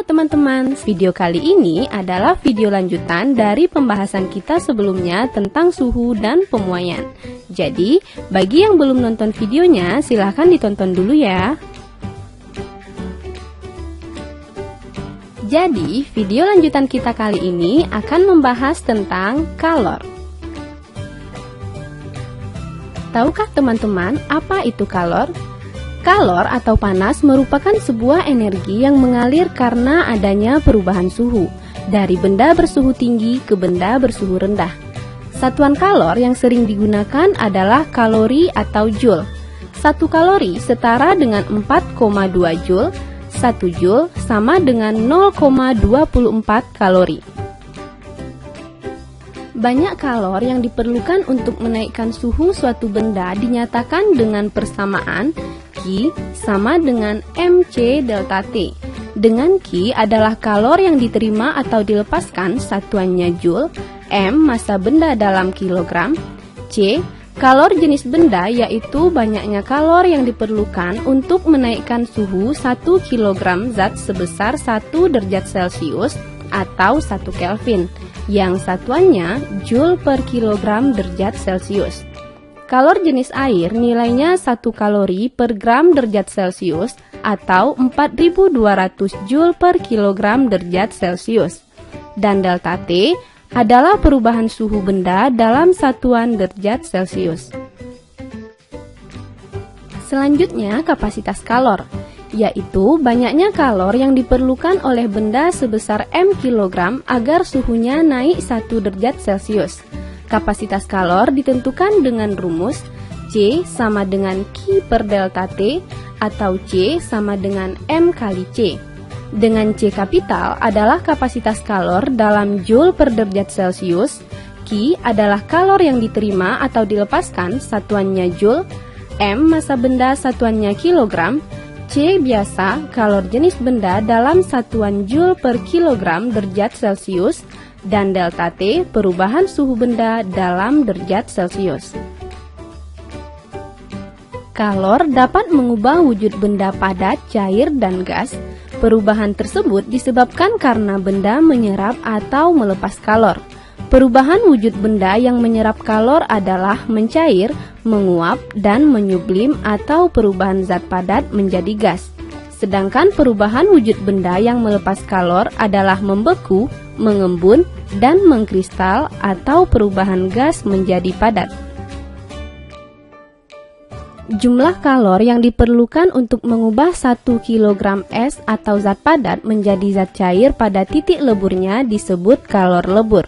teman-teman, video kali ini adalah video lanjutan dari pembahasan kita sebelumnya tentang suhu dan pemuaian. Jadi, bagi yang belum nonton videonya, silahkan ditonton dulu ya. Jadi, video lanjutan kita kali ini akan membahas tentang kalor. Tahukah teman-teman apa itu kalor? Kalor atau panas merupakan sebuah energi yang mengalir karena adanya perubahan suhu dari benda bersuhu tinggi ke benda bersuhu rendah. Satuan kalor yang sering digunakan adalah kalori atau joule. 1 kalori setara dengan 4,2 joule, 1 joule sama dengan 0,24 kalori. Banyak kalor yang diperlukan untuk menaikkan suhu suatu benda dinyatakan dengan persamaan Q sama dengan mc delta T. Dengan Q adalah kalor yang diterima atau dilepaskan, satuannya joule, M massa benda dalam kilogram, C kalor jenis benda yaitu banyaknya kalor yang diperlukan untuk menaikkan suhu 1 kg zat sebesar 1 derajat Celcius atau 1 Kelvin, yang satuannya joule per kilogram derajat Celcius. Kalor jenis air nilainya 1 kalori per gram derajat Celcius atau 4200 joule per kilogram derajat Celcius. Dan delta T adalah perubahan suhu benda dalam satuan derajat Celcius. Selanjutnya kapasitas kalor, yaitu banyaknya kalor yang diperlukan oleh benda sebesar m kilogram agar suhunya naik 1 derajat Celcius. Kapasitas kalor ditentukan dengan rumus C sama dengan Q per delta T atau C sama dengan M kali C. Dengan C kapital adalah kapasitas kalor dalam joule per derajat Celcius, Q adalah kalor yang diterima atau dilepaskan, satuannya joule, M massa benda satuannya kilogram, C biasa kalor jenis benda dalam satuan joule per kilogram derajat Celcius, dan delta T perubahan suhu benda dalam derajat Celcius. Kalor dapat mengubah wujud benda padat, cair, dan gas. Perubahan tersebut disebabkan karena benda menyerap atau melepas kalor. Perubahan wujud benda yang menyerap kalor adalah mencair, menguap, dan menyublim atau perubahan zat padat menjadi gas. Sedangkan perubahan wujud benda yang melepas kalor adalah membeku, mengembun, dan mengkristal atau perubahan gas menjadi padat. Jumlah kalor yang diperlukan untuk mengubah 1 kg es atau zat padat menjadi zat cair pada titik leburnya disebut kalor lebur.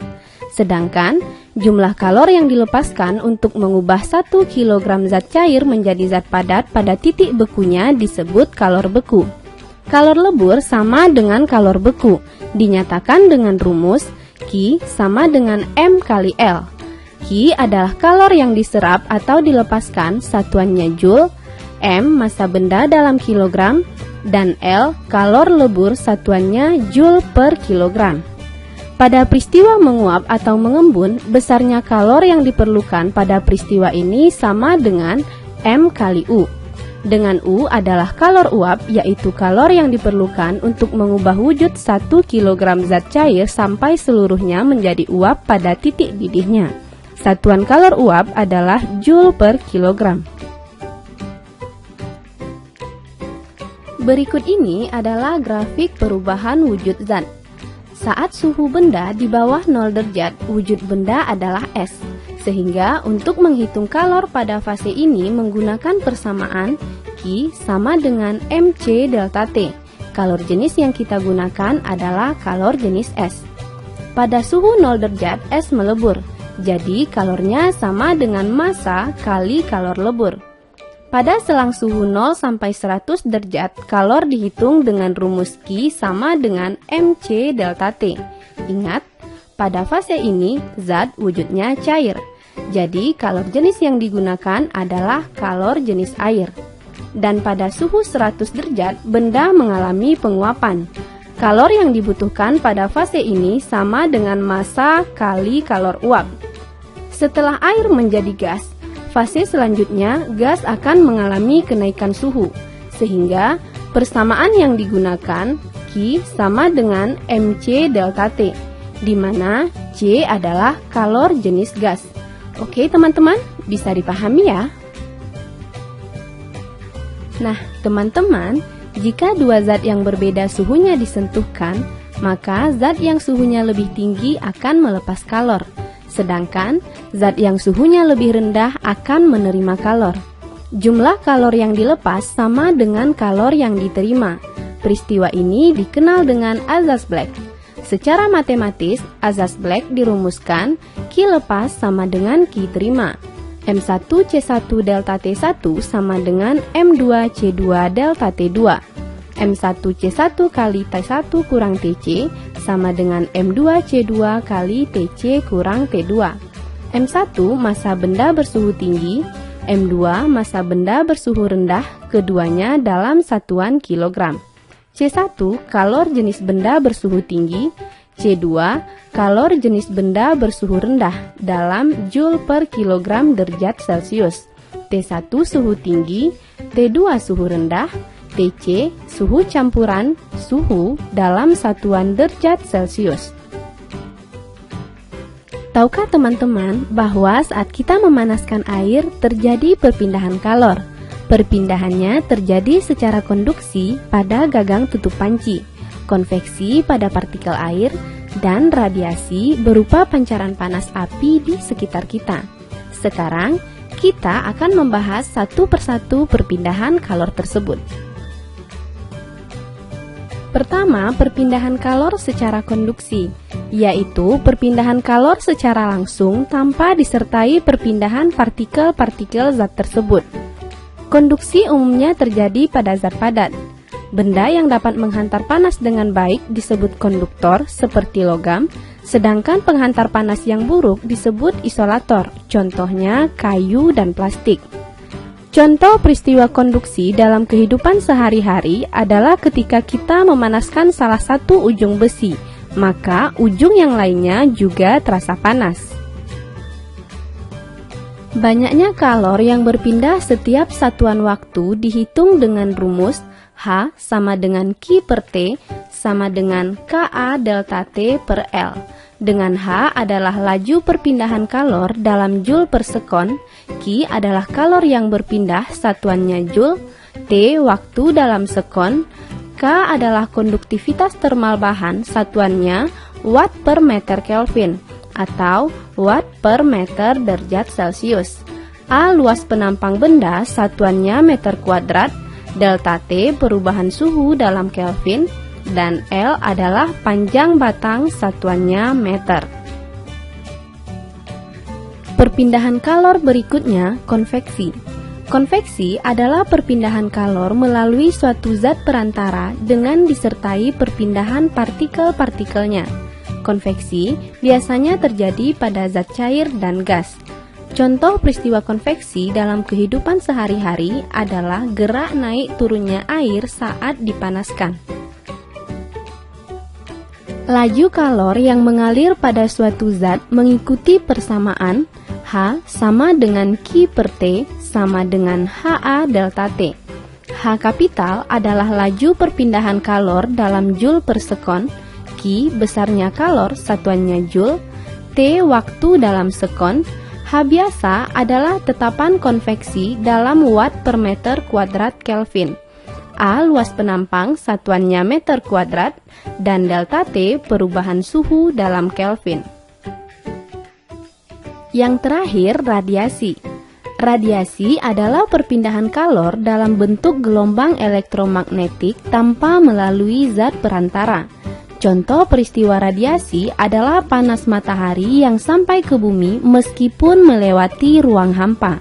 Sedangkan jumlah kalor yang dilepaskan untuk mengubah 1 kg zat cair menjadi zat padat pada titik bekunya disebut kalor beku. Kalor lebur sama dengan kalor beku, dinyatakan dengan rumus Q sama dengan M kali L. Q adalah kalor yang diserap atau dilepaskan, satuannya joule, M massa benda dalam kilogram, dan L kalor lebur, satuannya joule per kilogram. Pada peristiwa menguap atau mengembun, besarnya kalor yang diperlukan pada peristiwa ini sama dengan M kali U. Dengan U adalah kalor uap, yaitu kalor yang diperlukan untuk mengubah wujud 1 kg zat cair sampai seluruhnya menjadi uap pada titik didihnya. Satuan kalor uap adalah joule per kilogram. Berikut ini adalah grafik perubahan wujud zat. Saat suhu benda di bawah 0 derajat, wujud benda adalah es. Sehingga untuk menghitung kalor pada fase ini menggunakan persamaan Q sama dengan mc delta T. Kalor jenis yang kita gunakan adalah kalor jenis es. Pada suhu 0 derajat, es melebur. Jadi kalornya sama dengan massa kali kalor lebur. Pada selang suhu 0 sampai 100 derajat, kalor dihitung dengan rumus Q sama dengan mc delta T. Ingat, pada fase ini zat wujudnya cair. Jadi kalor jenis yang digunakan adalah kalor jenis air. Dan pada suhu 100 derajat, benda mengalami penguapan. Kalor yang dibutuhkan pada fase ini sama dengan massa kali kalor uap. Setelah air menjadi gas, fase selanjutnya gas akan mengalami kenaikan suhu, sehingga persamaan yang digunakan Q sama dengan mc delta T, di mana C adalah kalor jenis gas. Oke teman-teman, bisa dipahami ya? Nah teman-teman, jika dua zat yang berbeda suhunya disentuhkan, maka zat yang suhunya lebih tinggi akan melepas kalor, sedangkan zat yang suhunya lebih rendah akan menerima kalor. Jumlah kalor yang dilepas sama dengan kalor yang diterima. Peristiwa ini dikenal dengan Azaz-Black. Secara matematis, Azaz-Black dirumuskan Q lepas sama dengan Q terima. M1C1 delta T1 sama dengan M2C2 delta T2. M1C1 kali T1 kurang TC sama dengan M2C2 kali TC kurang T2. M1 massa benda bersuhu tinggi, M2 massa benda bersuhu rendah, keduanya dalam satuan kilogram. C1 kalor jenis benda bersuhu tinggi, C2 kalor jenis benda bersuhu rendah dalam Joule per kilogram derajat Celcius. T1 suhu tinggi, T2 suhu rendah, TC suhu campuran suhu dalam satuan derajat Celcius. Tahukah teman-teman bahwa saat kita memanaskan air terjadi perpindahan kalor? Perpindahannya terjadi secara konduksi pada gagang tutup panci, konveksi pada partikel air, dan radiasi berupa pancaran panas api di sekitar kita. Sekarang, kita akan membahas satu persatu perpindahan kalor tersebut. Pertama, perpindahan kalor secara konduksi, yaitu perpindahan kalor secara langsung tanpa disertai perpindahan partikel-partikel zat tersebut. Konduksi umumnya terjadi pada zat padat. Benda yang dapat menghantar panas dengan baik disebut konduktor seperti logam, sedangkan penghantar panas yang buruk disebut isolator, contohnya kayu dan plastik. Contoh peristiwa konduksi dalam kehidupan sehari-hari adalah ketika kita memanaskan salah satu ujung besi, maka ujung yang lainnya juga terasa panas. Banyaknya kalor yang berpindah setiap satuan waktu dihitung dengan rumus H sama dengan Q per T sama dengan Ka delta T per L. Dengan H adalah laju perpindahan kalor dalam Joule per sekon, Q adalah kalor yang berpindah satuannya Joule, T waktu dalam sekon, K adalah konduktivitas termal bahan satuannya Watt per meter Kelvin atau Watt per meter derajat Celcius. A luas penampang benda satuannya meter kuadrat, delta T perubahan suhu dalam Kelvin, dan L adalah panjang batang satuannya meter. Perpindahan kalor berikutnya, konveksi. Konveksi adalah perpindahan kalor melalui suatu zat perantara dengan disertai perpindahan partikel-partikelnya. Konveksi biasanya terjadi pada zat cair dan gas. Contoh peristiwa konveksi dalam kehidupan sehari-hari adalah gerak naik turunnya air saat dipanaskan. Laju kalor yang mengalir pada suatu zat mengikuti persamaan H sama dengan Q per T sama dengan HA delta T. H kapital adalah laju perpindahan kalor dalam Joule per sekon, Q besarnya kalor satuannya Joule, T waktu dalam sekon, H biasa adalah tetapan konveksi dalam Watt per meter kuadrat Kelvin, A luas penampang satuannya meter kuadrat, dan delta T perubahan suhu dalam Kelvin. Yang terakhir, radiasi. Radiasi adalah perpindahan kalor dalam bentuk gelombang elektromagnetik tanpa melalui zat perantara. Contoh peristiwa radiasi adalah panas matahari yang sampai ke bumi meskipun melewati ruang hampa.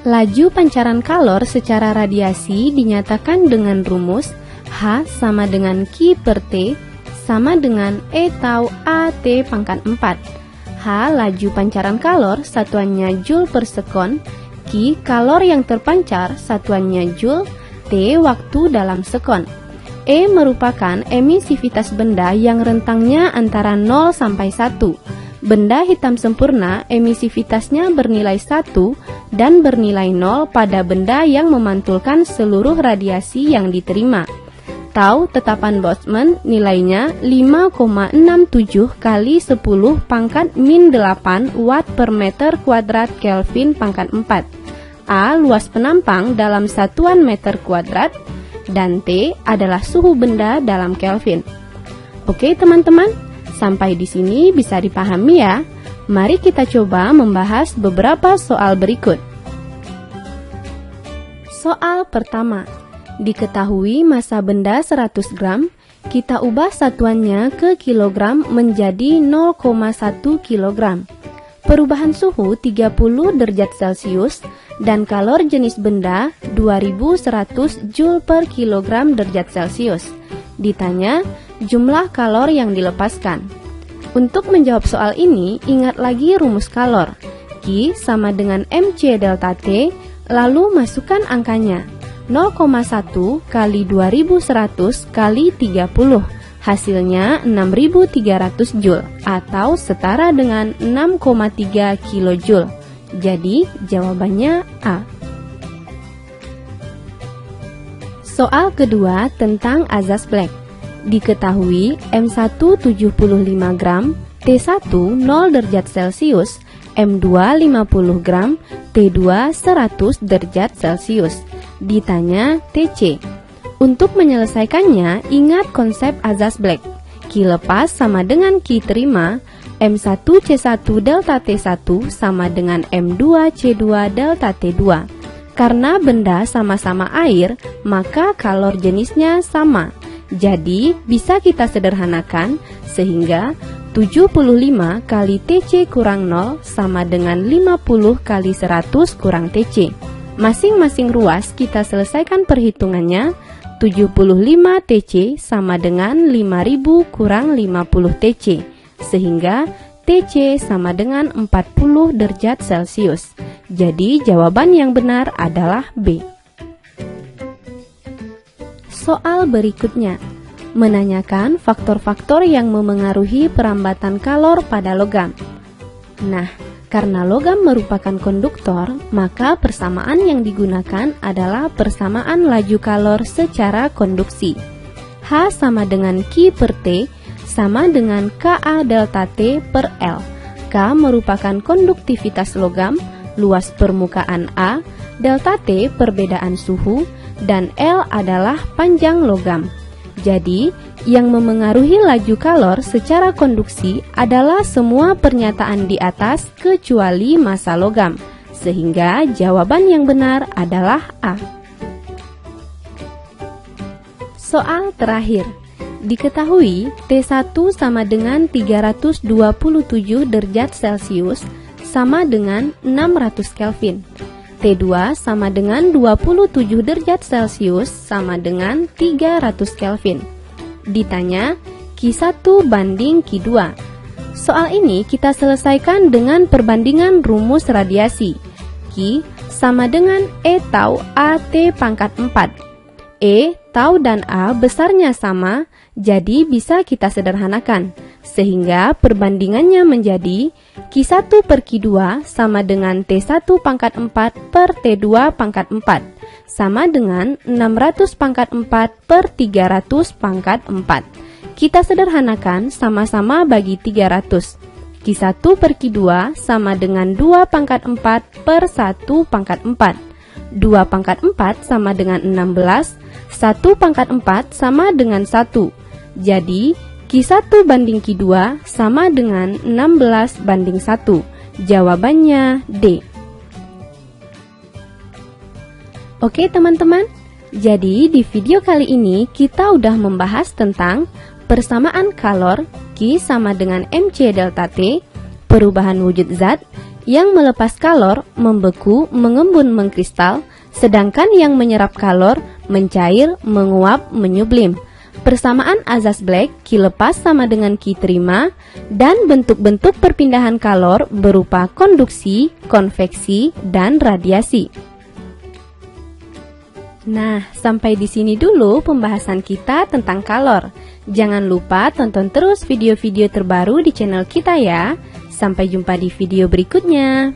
Laju pancaran kalor secara radiasi dinyatakan dengan rumus H sama dengan Q per T sama dengan E tau AT pangkat 4. H laju pancaran kalor satuannya Joule per sekon, Q kalor yang terpancar satuannya Joule, T waktu dalam sekon. E merupakan emisivitas benda yang rentangnya antara 0 sampai 1. Benda hitam sempurna emisivitasnya bernilai 1 dan bernilai 0 pada benda yang memantulkan seluruh radiasi yang diterima. atau tetapan Boltzmann nilainya 5,67 kali 10 pangkat min 8 watt per meter kuadrat Kelvin pangkat 4. A luas penampang dalam satuan meter kuadrat, dan T adalah suhu benda dalam Kelvin. Oke teman-teman, sampai di sini bisa dipahami ya. Mari kita coba membahas beberapa soal berikut. Soal pertama. Diketahui massa benda 100 gram, kita ubah satuannya ke kilogram menjadi 0,1 kilogram. Perubahan suhu 30 derajat Celcius dan kalor jenis benda 2100 Joule per kilogram derajat Celcius. Ditanya jumlah kalor yang dilepaskan. Untuk menjawab soal ini, ingat lagi rumus kalor. Q sama dengan mc delta T, lalu masukkan angkanya. 0,1 kali 2100 kali 30, hasilnya 6300 Joule atau setara dengan 6,3 kilojoule. Jadi jawabannya A. Soal kedua tentang azas Black. Diketahui M1 75 gram, T1 0 derajat Celcius, M2 50 gram, T2 100 derajat Celcius. Ditanya TC. Untuk menyelesaikannya, ingat konsep azas Black. Q lepas sama dengan Q terima, M1C1 delta T1 sama dengan M2C2 delta T2. Karena benda sama-sama air, maka kalor jenisnya sama. Jadi, bisa kita sederhanakan sehingga 75 kali TC kurang 0 sama dengan 50 kali 100 kurang TC. Masing-masing ruas kita selesaikan perhitungannya. 75 TC sama dengan 5000 kurang 50 TC, sehingga TC sama dengan 40 derajat Celcius. Jadi jawaban yang benar adalah B. Soal berikutnya menanyakan faktor-faktor yang memengaruhi perambatan kalor pada logam. Nah, karena logam merupakan konduktor, maka persamaan yang digunakan adalah persamaan laju kalor secara konduksi. H sama dengan Q per T sama dengan Ka delta T per L. K merupakan konduktivitas logam, luas permukaan A, delta T perbedaan suhu, dan L adalah panjang logam. Jadi, yang memengaruhi laju kalor secara konduksi adalah semua pernyataan di atas kecuali massa logam, sehingga jawaban yang benar adalah A. Soal terakhir. Diketahui T1 sama dengan 327 derajat Celcius sama dengan 600 Kelvin. T2 sama dengan 27 derajat Celcius sama dengan 300 Kelvin. Ditanya Q1 banding Q2. Soal ini kita selesaikan dengan perbandingan rumus radiasi. Q sama dengan E tau AT pangkat 4. E, tau dan A besarnya sama, jadi bisa kita sederhanakan. Sehingga perbandingannya menjadi Q1 per Q2 sama dengan T1 pangkat 4 per T2 pangkat 4 sama dengan 600 pangkat 4 per 300 pangkat 4. Kita sederhanakan sama-sama bagi 300. Q1 per Q2 sama dengan 2 pangkat 4 per 1 pangkat 4. 2 pangkat 4 sama dengan 16, 1 pangkat 4 sama dengan 1. Jadi, Q1 banding Q2 sama dengan 16 banding 1. Jawabannya D. Oke teman-teman, jadi di video kali ini kita udah membahas tentang persamaan kalor Q sama dengan mc delta T, perubahan wujud zat, yang melepas kalor, membeku, mengembun, mengkristal, sedangkan yang menyerap kalor, mencair, menguap, menyublim. Persamaan azas Black, Q lepas sama dengan Q terima, dan bentuk-bentuk perpindahan kalor berupa konduksi, konveksi, dan radiasi. Nah, sampai di sini dulu pembahasan kita tentang kalor. Jangan lupa tonton terus video-video terbaru di channel kita ya. Sampai jumpa di video berikutnya.